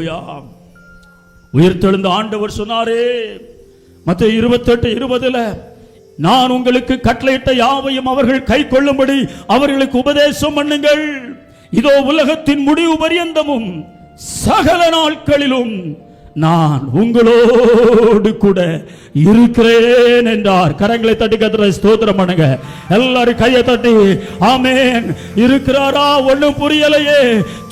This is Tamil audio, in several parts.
அல்லேலூயா. உயிர்த்தெழுந்த ஆண்டவர் சொன்னாரே மத்தேயு 28:20, நான் உங்களுக்கு கட்டளையிட்ட யாவையும் அவர்கள் கை கொள்ளும்படி அவர்களுக்கு உபதேசம் பண்ணுங்கள். இதோ உலகத்தின் முடிவு பரியந்தமும் சகல நாட்களிலும் நான் உங்களோடு கூட இருக்கிறேன் என்றார். கரங்களை தட்டி கர்த்தரை ஸ்தோத்திரம் பண்ணுங்க. எல்லாரும் கையை தட்டி ஆமென். இருக்கிறாரா? ஒண்ணும் புரியலையே.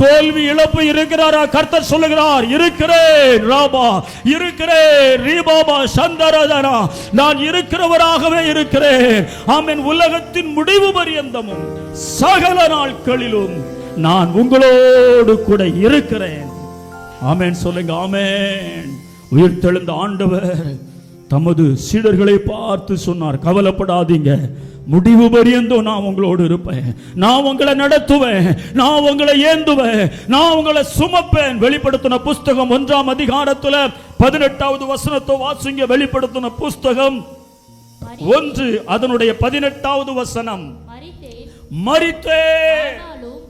தோல்வி இழப்பு இருக்கிறாரா? கர்த்தர் சொல்லுகிறார், இருக்கிறேன். ராபா இருக்கிறேன். ரீபாபா சந்தரதனா, நான் இருக்கிறவராகவே இருக்கிறேன். ஆமென். உலகத்தின் முடிவு பரியந்தமும் சகல நாட்களிலும் நான் உங்களோடு கூட இருக்கிறேன். ஆமென் சொல்லுங்க. ஆமென். உயிர்த்தெழுந்த ஆண்டவர் தமது சீடர்களை பார்த்து சொன்னார், கவலைப்படாதீங்க, முடிவு பரியந்தம் நான் உங்களோடு இருப்பேன். நான் உங்களை நடத்துவேன், நான் உங்களை ஏந்துவேன், நான் உங்களை சுமப்பேன். வெளிப்படுத்தின புஸ்தகம் 1ஆம் அதிகாரத்துல 18வது வசனத்தை வாசிங்க. வெளிப்படுத்தின புஸ்தகம் 1 அதனுடைய 18வது வசனம். மரித்தேன்.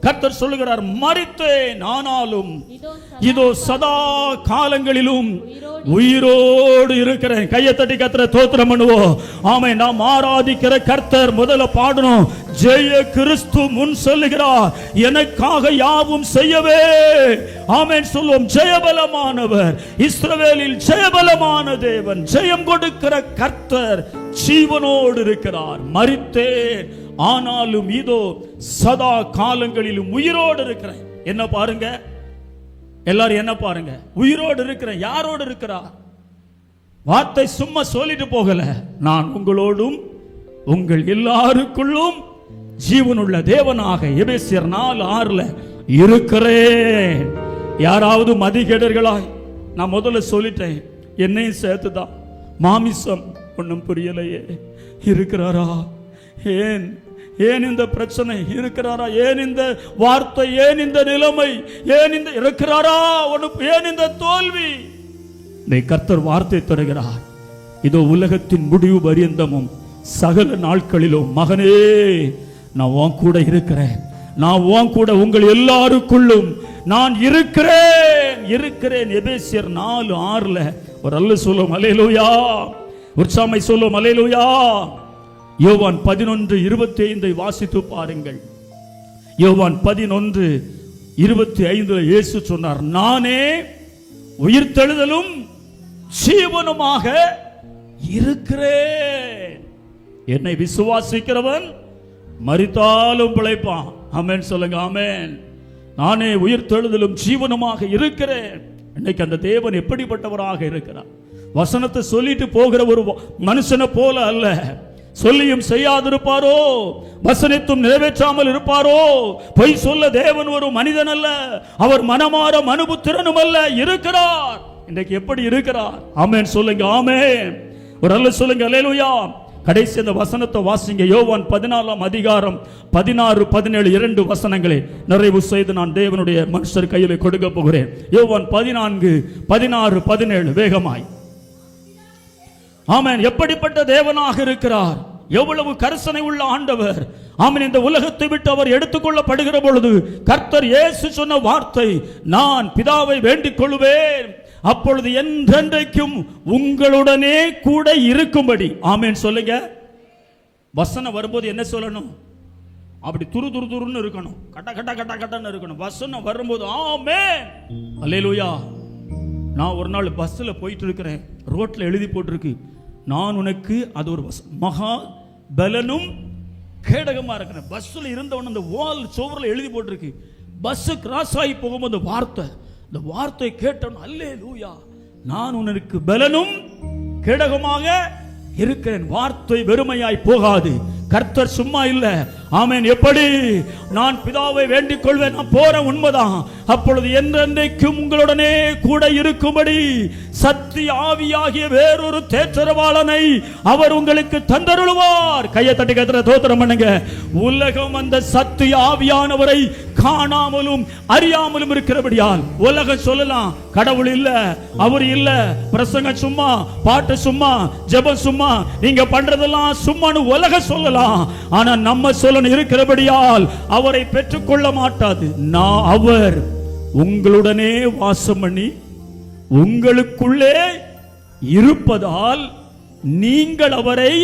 கர்த்தர் சொல்லுகிறார், மரித்தேன், ஆனாலும் இதோ சதா காலங்களிலும் உயிரோடு இருக்கிறேன். கையை தட்டி கர்த்தரை ஸ்தோத்திரம் பண்ணுவோம். ஆமென். நாம் ஆராதிக்கிற கர்த்தர் முதல்ல பாடணும். ஜெய கிறிஸ்து முன் சொல்லுகிறார், எனக்காக யாவும் செய்யவே. ஆமென் சொல்லுவோம். ஜெயபலமானவர், இஸ்ரவேலில் ஜெயபலமான தேவன், ஜெயம் கொடுக்கிற கர்த்தர் ஜீவனோடு இருக்கிறார். மரித்தேன், ஆனாலும் இதோ சதா காலங்களிலும் உயிரோடு இருக்கிறேன். என்ன பாருங்க, எல்லாரும் என்ன பாருங்க, உயிரோடு இருக்கிறேன். யாரோடு இருக்கிறார்? வார்த்தை சும்மா சொல்லிட்டு போகல, நான் உங்களோடும் உங்கள் எல்லாருக்குள்ளும் ஜீவனுள்ள தேவனாக எபேசியர் 4:6 இருக்கிறேன். யாராவது மதிகேடர்களாய், நான் முதல்ல சொல்லிட்டேன், என்னையும் சேர்த்துதான். மாமிசம் ஒன்றும் புரியலையே, இருக்கிறாரா? ஏன் ஏன் இந்த பிரச்சனை? இருக்கிறாரா? ஏன் இந்த வார்த்தை? ஏன் இந்த நிலைமை? ஏன் இந்த இருக்கிறாரா? ஏன் இந்த தோல்வி? கர்த்தர் வார்த்தை தருகிறார். இதோ உலகத்தின் முடிவு பரியந்தமும் சகல நாட்களிலும் மகனே, நான் உன் கூட இருக்கிறேன். நான் உன் கூட உங்கள் எல்லாருக்குள்ளும் நான் இருக்கிறேன். இருக்கிறேன். எபேசியர் 4:6 ஒரு அல்ல சொல்லும் அல்லேலூயா. உற்சாமை சொல்லும் அல்லேலூயா. யோவான் 11:25 வாசித்து பாருங்கள். யோவான் 11:25 இயேசு சொன்னார், நானே உயிர்த்தெழுதலும் ஜீவனுமாக இருக்கிறேன். என்னை விசுவாசிக்கிறவன் மரித்தாலும் பிழைப்பான். ஆமென் சொல்லுங்க. ஆமென். நானே உயிர்த்தெழுதலும் ஜீவனுமாக இருக்கிறேன். இன்னைக்கு அந்த தேவன் எப்படிப்பட்டவராக இருக்கிறார்? வசனத்தை சொல்லிட்டு போகிற ஒரு மனுஷனை போல அல்ல. சொல்லியும் செய்யாதிருப்பாரோ, வசனித்தும் நிறைவேற்றாமல் இருப்பாரோ? பொய் சொல்ல தேவன் ஒரு மனிதன் அல்ல, அவர் மனமாற மனுபுத்திரனும் அல்ல. இருக்கிறார். இன்றைக்கு எப்படி இருக்கிறார்? ஆமென் சொல்லுங்க. ஆமென். ஒரு அல்ல சொல்லுங்க அல்லேலூயா. கடைசி அந்த வசனத்தை வாசிங்க. யோவான் 14ஆம் அதிகாரம் 16, 17 2 வசனங்களை நிறைவு செய்து நான் தேவனுடைய மனுஷர் கையில் கொடுக்க போகிறேன். யோவான் 14, 16, 17 வேகமாய். ஆமென். எப்படிப்பட்ட தேவனாக இருக்கிறார்! எவ்வளவு கரிசனை உள்ள ஆண்டவர்! ஆமென். இந்த உலகத்தை விட்டு அவர் எடுத்துக்கொள்ளப்படுகிற பொழுது கர்த்தர் இயேசு சொன்ன வார்த்தை, நான் பிதாவை வேண்டிக் கொள்வேன், அப்பொழுது என்றென்றைக்கும் உங்களுடனே கூட இருக்கும்படி. ஆமென் சொல்லுங்க. வசனம் வரும்போது என்ன சொல்லணும்? அப்படி துரு துரு துருன்னு இருக்கணும், கட்ட கட்ட கட்ட கட்டன்னு இருக்கணும். வசனம் வரும்போது ஆமென் அல்லேலூயா. நான் ஒரு நாள் பஸ்ல போயிட்டு இருக்கிறேன், ரோட்ல எழுதி போட்டிருக்கு, நான் உனக்கு, அது ஒரு மகா பலனும் கேடகமா இருக்கிறேன். பஸ்ல இருந்தவன் அந்த வால் சோவரில் எழுதி போட்டிருக்கு. பஸ் கிராஸ் ஆகி போகும்போது வார்த்தை, இந்த வார்த்தை கேட்டவன் அல்லேலூயா, நான் உனக்கு பலனும் கேடகமாக இருக்கிறேன். வார்த்தை வெறுமையாய் போகாது. கர்த்தர் சும்மா இல்ல. ஆமென். எப்படி? நான் பிதாவை வேண்டிக் கொள்வேன், நான் போறேன், உண்மைதான். அப்பொழுது என்றென்றைக்கும் உங்களுடனே கூட இருக்கும்படி சத்திய ஆவியாகிய வேறொரு தேற்றரவாளனை அவர் உங்களுக்கு தந்தருளுவார். கையை தட்டி கர்த்தரை ஸ்தோத்திரம் பண்ணுங்க. உலகம் அந்த சத்திய ஆவியானவரை காணாமலும் அறியாமலும் இருக்கிறபடியால் உலகம் சொல்லலாம், கடவுள் இல்ல, அவர் இல்ல, பிரசங்கம் சும்மா, பாட்டு சும்மா, ஜெபம் சும்மா, நீங்க பண்றதெல்லாம் சும்மான்னு உலகம் சொல்லலாம். ஆனா நம்ம சொல்ல இருக்கிறபடியால் அவரை பெற்றுக்கொள்ள மாட்டாது. அவர் உங்களுடனே வாசம் பண்ணி உங்களுக்குள்ளே இருப்பதால் நீங்கள் அவரை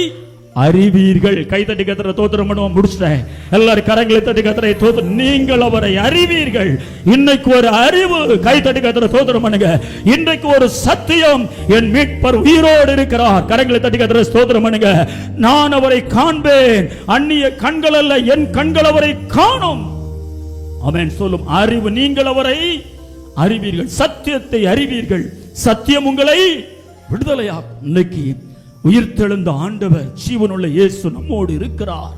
அறிவீர்கள். கை தட்டி கத்திர தோத்திரம் பண்ணுவோம். முடிச்சிட்டேன். எல்லாரும் கரங்களை தட்டி கத்திர தோத்திரம். நீங்கள் அவரை அறிவீர்கள். இன்னைக்கு ஒரு அறிவு. கை தட்டி கத்திர தோத்திரம் பண்ணுங்க. இன்றைக்கு ஒரு சத்தியம், என் மீட்பர் உயிரோடு இருக்கிறார். கரங்களை தட்டி கத்திர தோத்திரம் பண்ணுங்க. நான் அவரை காண்பேன். அந்நிய கண்கள் அல்ல, என் கண்கள் அவரை காணும். ஆமென் சொல்லும் அறிவு. நீங்கள் அவரை அறிவீர்கள், சத்தியத்தை அறிவீர்கள், சத்தியம் உங்களை விடுதலையாக்கும். இன்னைக்கு உயிர்த்தெழுந்த ஆண்டவர், ஜீவனுள்ள இயேசு நம்மோடு இருக்கிறார்.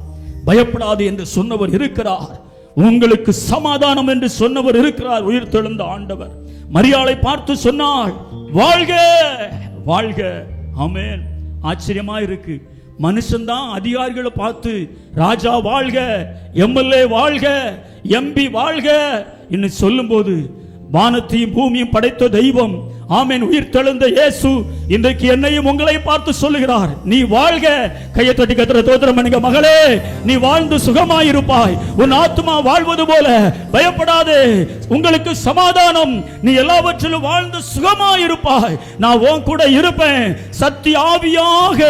பயப்படாது என்று சொன்னவர் இருக்கிறார். உங்களுக்கு சமாதானம் என்று சொன்னவர் இருக்கிறார். உயிர்த்தெழுந்த ஆண்டவர் மரியாளை பார்த்து சொன்னாள், வாழ்க வாழ்க. ஆமென். ஆச்சரியமா இருக்கு. மனுஷன்தான் அதிகாரிகளை பார்த்து ராஜா வாழ்க, எம்எல்ஏ வாழ்க, எம்பி வாழ்க இன்னும் சொல்லும் போது, வானத்தையும் பூமியும் படைத்த தெய்வம், ஆமென், உயிர்த்தெழுந்த இயேசு இன்றைக்கு என்னையும் உங்களை பார்த்து சொல்லுகிறார், நீ வாழ்க. கையை தட்டி கத்திர தோத்திரம் பண்ணுங்க. மகளே, நீ வாழ்ந்து சுகமாயிருப்பாய். உன் ஆத்துமா வாழ்வது போல பயப்படாதே. உங்களுக்கு சமாதானம். நீ எல்லாவற்றிலும் வாழ்ந்து சுகமாயிருப்பாய். நான் உன் கூட இருப்பேன். சத்திய ஆவியாக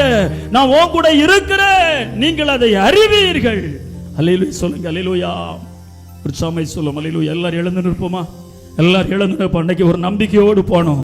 நான் உன் கூட இருக்கிறேன். நீங்கள் அதை அறிவீர்கள். அல்லேலூயா சொல்லுங்க. அல்லேலூயா. உற்சாகமாய் சொல்லும். அல்லேலூயா. எல்லாரும் எழுந்து நிற்போமா? எல்லாரும் எழுந்து நிற்போம். அன்னைக்கு ஒரு நம்பிக்கையோடு போனோம்.